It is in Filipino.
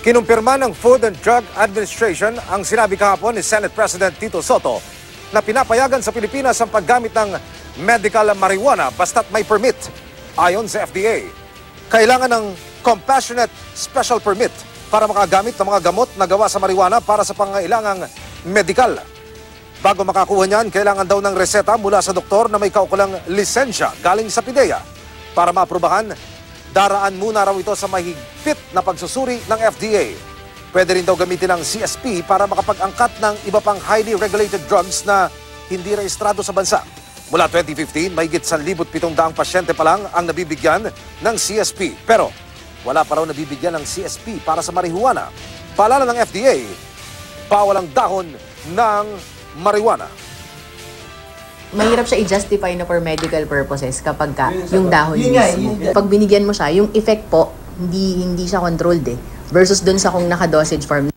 Kinumpirma ng Food and Drug Administration ang sinabi kahapon ni Senate President Tito Sotto na pinapayagan sa Pilipinas ang paggamit ng medical marijuana basta't may permit. Ayon sa FDA, kailangan ng compassionate special permit para makagamit ng mga gamot na gawa sa marijuana para sa pangailangang medikal. Bago makakuha niyan, kailangan daw ng reseta mula sa doktor na may kaukulang lisensya galing sa PIDEA. Para maaprubahan, daraan muna raw ito sa mahigpit na pagsusuri ng FDA. Pwede rin daw gamitin ng CSP para makapag-angkat ng iba pang highly regulated drugs na hindi rehistrado sa bansa. Mula 2015, mahigit 1,700 pasyente pa lang ang nabibigyan ng CSP. Pero wala pa raw nabibigyan ng CSP para sa marijuana. Paalala ng FDA, bawal ang dahon ng marijuana. Mahirap siya i-justify na for medical purposes kapag yung dahon mismo. Pag binigyan mo siya, yung effect po, hindi siya controlled eh. Versus dun sa kung naka-dosage form.